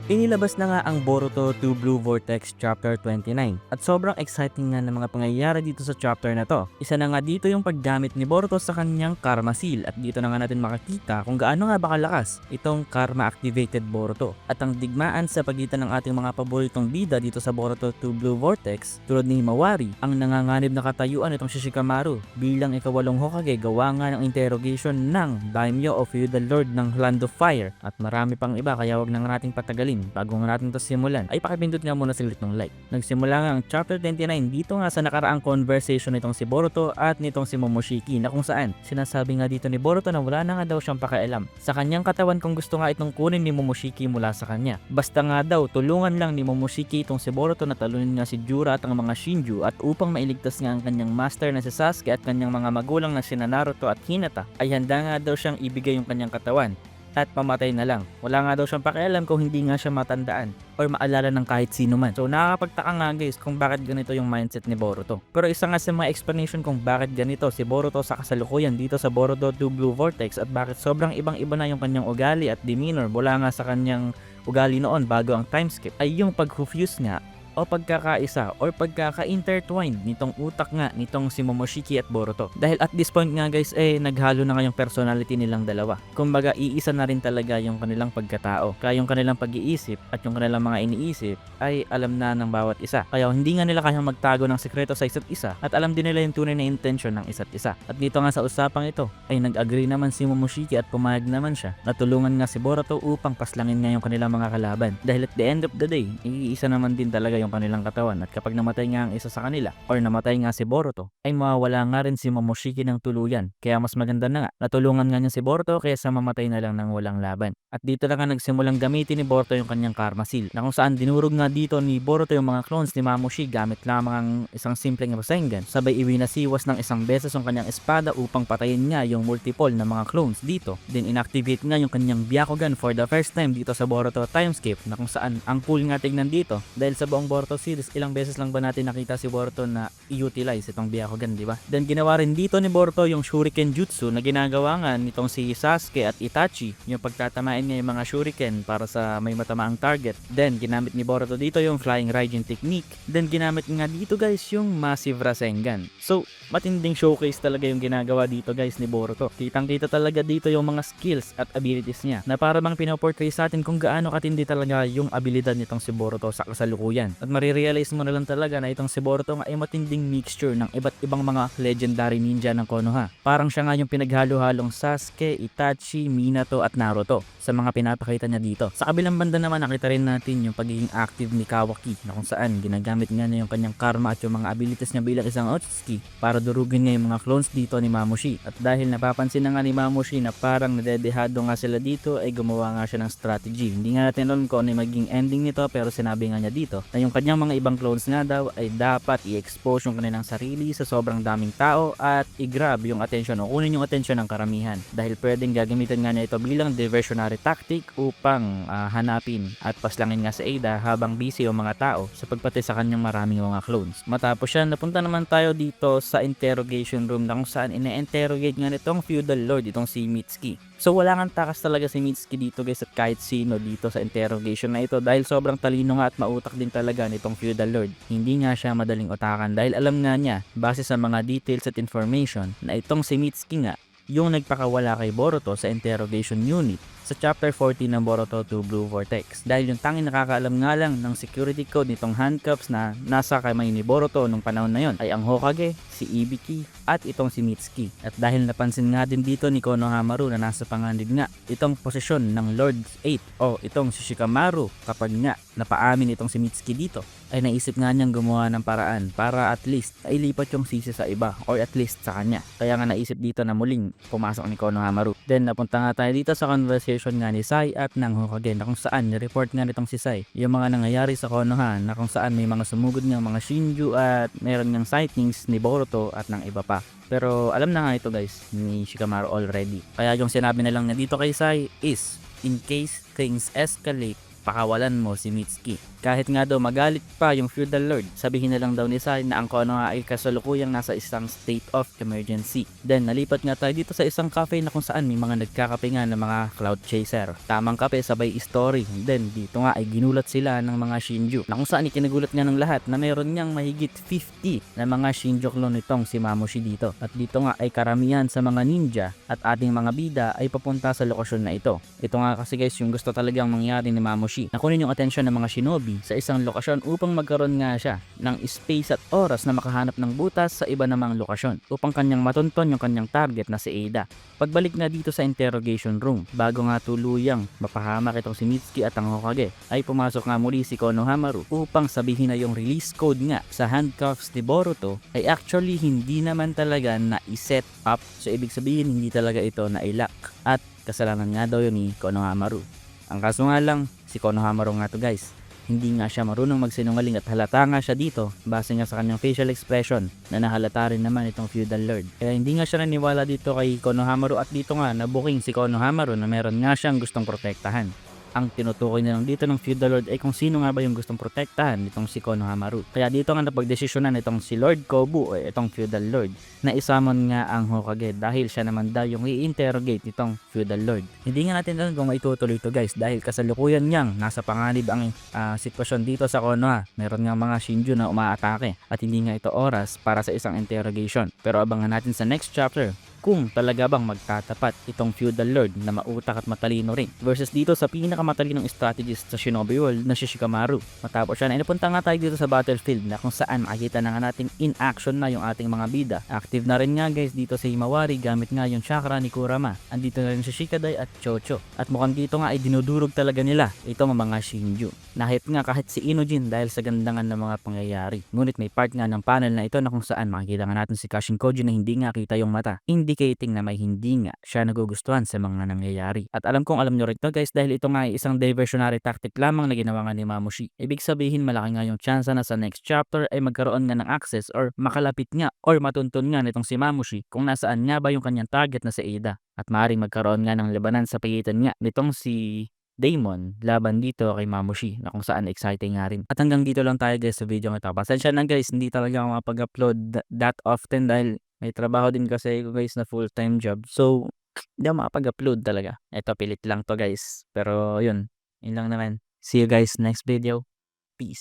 Inilabas na nga ang Boruto to Blue Vortex Chapter 29 at sobrang exciting nga ng mga pangyayari dito sa chapter na to. Isa na nga dito yung paggamit ni Boruto sa kanyang Karma Seal at dito na nga natin makikita kung gaano nga ba kalakas itong Karma Activated Boruto. At ang digmaan sa pagitan ng ating mga paboritong bida dito sa Boruto to Blue Vortex tulad ni Himawari, ang nanganganib na katayuan itong si Shikamaru bilang ikawalong Hokage gawa nga ng interrogation ng Daimyo o Feudal Lord ng Land of Fire at marami pang iba kaya wag nang nating patagalin. Bago nga natin ito simulan, ay pakipindot nga muna saglit ng like. Nagsimula nga ang chapter 29 dito nga sa nakaraang conversation nitong si Boruto at nitong si Momoshiki na kung saan sinasabi nga dito ni Boruto na wala na nga daw siyang pakialam sa kanyang katawan kung gusto nga itong kunin ni Momoshiki mula sa kanya. Basta nga daw tulungan lang ni Momoshiki itong si Boruto na talunin nga si Jura at ang mga Shinju at upang mailigtas nga ang kanyang master na si Sasuke at kanyang mga magulang na sina Naruto at Hinata ay handa nga daw siyang ibigay yung kanyang katawan at pamatay na lang. Wala nga daw siyang pakialam kung hindi nga siya matandaan or maalala ng kahit sino man. So nakakapagtaka nga guys kung bakit ganito yung mindset ni Boruto. Pero isa nga sa mga explanation kung bakit ganito si Boruto sa kasalukuyan dito sa Boruto to Blue Vortex at bakit sobrang ibang-iba na yung kanyang ugali at demeanor mula nga sa kanyang ugali noon bago ang time skip ay yung pag-fuse nga o pagkakaisa or pagkaka-intertwined nitong utak nga nitong si Momoshiki at Boruto. Dahil at this point nga guys naghalo na nga yung personality nilang dalawa. Kumbaga iisa na rin talaga yung kanilang pagkatao. Kaya yung kanilang pag-iisip at yung kanilang mga iniisip ay alam na ng bawat isa. Kaya hindi nga nila kayang magtago ng sekreto sa isa't isa at alam din nila yung tunay na intention ng isa't isa. At dito nga sa usapang ito ay nag-agree naman si Momoshiki at pumayag naman siya na tulungan nga si Boruto upang paslangin nga yung kanilang mga kalaban. Dahil at the end of the day, iisa naman din talaga yung kanilang katawan at kapag namatay nga ang isa sa kanila or namatay nga si Boruto ay mawawala nga rin si Momoshiki ng tuluyan. Kaya mas maganda na nga natulungan nga niya si Boruto kaysa mamatay na lang ng walang laban. At dito na nga nagsimulang gamitin ni Boruto yung kanyang Karma Seal na kung saan dinurog nga dito ni Boruto yung mga clones ni Mamushi gamit lamang ang isang simpleng Rasengan. Sabay iwinasiwas ng isang beses yung kanyang espada upang patayin nga yung multiple na mga clones dito. Then inactivate nga yung kanyang Byakugan for the first time dito sa Boruto Timeskip na kung saan ang cool nga tignan dito dahil sa buong Boruto series, ilang beses lang ba natin nakita si Boruto na i-utilize itong Byakugan, di ba? Then ginawa rin dito ni Boruto yung Shuriken Jutsu na ginagawa nga nitong si Sasuke at Itachi, yung pagtatamain niya yung mga Shuriken para sa may matamaang target. Then ginamit ni Boruto dito yung Flying Raijin technique. Then ginamit nga dito guys yung Massive Rasengan. So, matinding showcase talaga yung ginagawa dito guys ni Boruto. Kitang-kita talaga dito yung mga skills at abilities niya na para bang pinoportray sa atin kung gaano katindi talaga yung abilidad nitong si Boruto sa kasalukuyan. At marirealize mo na lang talaga na itong si Boruto nga ay matinding mixture ng iba't ibang mga legendary ninja ng Konoha. Parang siya nga yung pinaghalo-halong Sasuke, Itachi, Minato at Naruto sa mga pinapakita niya dito. Sa kabilang banda naman nakita rin natin yung pagiging active ni Kawaki na kung saan ginagamit nga niya yung kanyang karma at yung mga abilities niya bilang isang Otsutsuki para durugin nga yung mga clones dito ni Mamushi. At dahil napapansin na nga ni Mamushi na parang nadedehado nga sila dito ay gumawa nga siya ng strategy. Hindi nga natin alam kung ano yung maging ending nito pero sinabi nga niya dito na yung kanyang mga ibang clones nga daw ay dapat i-expose yung kanilang sarili sa sobrang daming tao at i-grab yung attention o kunin yung attention ng karamihan dahil pwedeng gagamitin nga niya ito bilang diversionary tactic upang hanapin at paslangin nga sa Ada habang busy yung mga tao sa pagpatay sa kanyang maraming mga clones. Matapos siya, napunta naman tayo dito sa interrogation room na kung saan ine-interrogate nga nitong feudal lord itong si Mitsuki. So wala kang takas talaga si Mitsuki dito guys at kahit sino dito sa interrogation na ito dahil sobrang talino nga at mautak din talaga nitong feudal lord. Hindi nga siya madaling utakan dahil alam nga niya base sa mga details at information na itong si Mitsuki nga yung nagpakawala kay Boruto sa interrogation unit sa chapter 14 ng Boruto to Blue Vortex dahil yung tanging nakakaalam nga lang ng security code nitong handcuffs na nasa kamay ni Boruto nung panahon na yon ay ang Hokage, si Ibiki at itong si Mitsuki. At dahil napansin nga din dito ni Konohamaru na nasa panganib nga itong posisyon ng Lord 8 o itong si Shikamaru kapag nga napaamin itong si Mitsuki dito ay naisip nga niyang gumawa ng paraan para at least ay lipat yung sisi sa iba or at least sa kanya. Kaya nga naisip dito na muling pumasok ni Konohamaru. Then napunta nga tayo dito sa conversation nga ni Sai at ng Hokage na kung saan ni-report nga nitong si Sai yung mga nangyayari sa Konoha na kung saan may mga sumugod ng mga Shinju at meron ng sightings ni Boruto at ng iba pa. Pero alam na nga ito guys ni Shikamaru already. Kaya yung sinabi na lang na dito kay Sai is in case things escalate pakawalan mo si Mitsuki. Kahit nga daw magalit pa yung feudal lord, sabihin na lang daw ni Sai na ang Konoha ay kasalukuyang nasa isang state of emergency. Then nalipat nga tayo dito sa isang cafe na kung saan may mga nagkakape nga ng mga cloud chaser. Tamang kape sabay story. Then dito nga ay ginulat sila ng mga Shinju na kung saan ikinagulat nga ng lahat na meron niyang mahigit 50 na mga Shinju clone nitong si Mamushi dito. At dito nga ay karamihan sa mga ninja at ating mga bida ay papunta sa lokasyon na ito. Ito nga kasi guys yung gusto talagang mangyari ni Mamushi, na kunin yung atensyon ng mga shinobi sa isang lokasyon upang magkaroon nga siya ng space at oras na makahanap ng butas sa iba namang lokasyon upang kanyang matunton yung kanyang target na si Ada. Pagbalik nga dito sa interrogation room, bago nga tuluyang mapahamak itong si Mitsuki at ang Hokage, ay pumasok nga muli si Konohamaru upang sabihin na yung release code nga sa handcuffs ni Boruto ay actually hindi naman talaga na i-set up. So ibig sabihin hindi talaga ito na i-lock at kasalanan nga daw yun ni Konohamaru. Ang kaso nga lang, si Konohamaru nga to guys, hindi nga siya marunong magsinungaling at halata nga siya dito base nga sa kanyang facial expression na nahalata rin naman itong feudal lord. Kaya hindi nga siya naniwala dito kay Konohamaru at dito nga nabuking si Konohamaru na meron nga siyang gustong protektahan. Ang tinutukoy na lang dito ng feudal lord ay kung sino nga ba yung gustong protektahan nitong si Konohamaru. Kaya dito nga napagdesisyonan nitong si Lord Kobu o itong feudal lord na isamon nga ang Hokage dahil siya naman daw yung i-interrogate nitong feudal lord. Hindi nga natin alam kung maitutuloy to guys dahil kasalukuyan niyang nasa panganib ang sitwasyon dito sa Konoha. Meron nga mga Shinju na umaatake at hindi nga ito oras para sa isang interrogation. Pero abangan natin sa next chapter kung talaga bang magtatapat itong feudal lord na mautak at matalino rin versus dito sa pinakamatalinong strategist sa Shinobi World na si Shikamaru. Matapos siya na inapunta nga tayo dito sa battlefield na kung saan makikita na nga natin in action na yung ating mga bida. Active na rin nga guys dito sa Himawari gamit nga yung chakra ni Kurama. Andito na rin si Shikadai at Chocho. At mukhang dito nga ay dinudurog talaga nila itong mga Shinju. Nahit nga kahit si Inojin dahil sa gandangan ng mga pangyayari. Ngunit may part nga ng panel na ito na kung saan makikita nga natin si Kashin Koji na hindi nga kita yung mata, indicating na may hindi nga siya nagugustuhan sa mga nangyayari. At alam kong alam nyo rin to guys dahil ito nga ay isang diversionary tactic lamang na ginawa nga ni Mamushi. Ibig sabihin malaki nga yung chance na sa next chapter ay magkaroon nga ng access or makalapit nga or matuntun nga nitong si Mamushi kung nasaan nga ba yung kanyang target na si Ada. At maaaring magkaroon nga ng labanan sa pagitan nga nitong si Daemon laban dito kay Mamushi na kung saan exciting nga rin. At hanggang dito lang tayo guys sa video ito. Pasensya na guys, hindi talaga ako makapag-upload that often dahil may trabaho din kasi ako guys na full-time job. So, hindi ako makapag-upload talaga. Ito, pilit lang to guys. Pero yun lang naman. See you guys next video. Peace.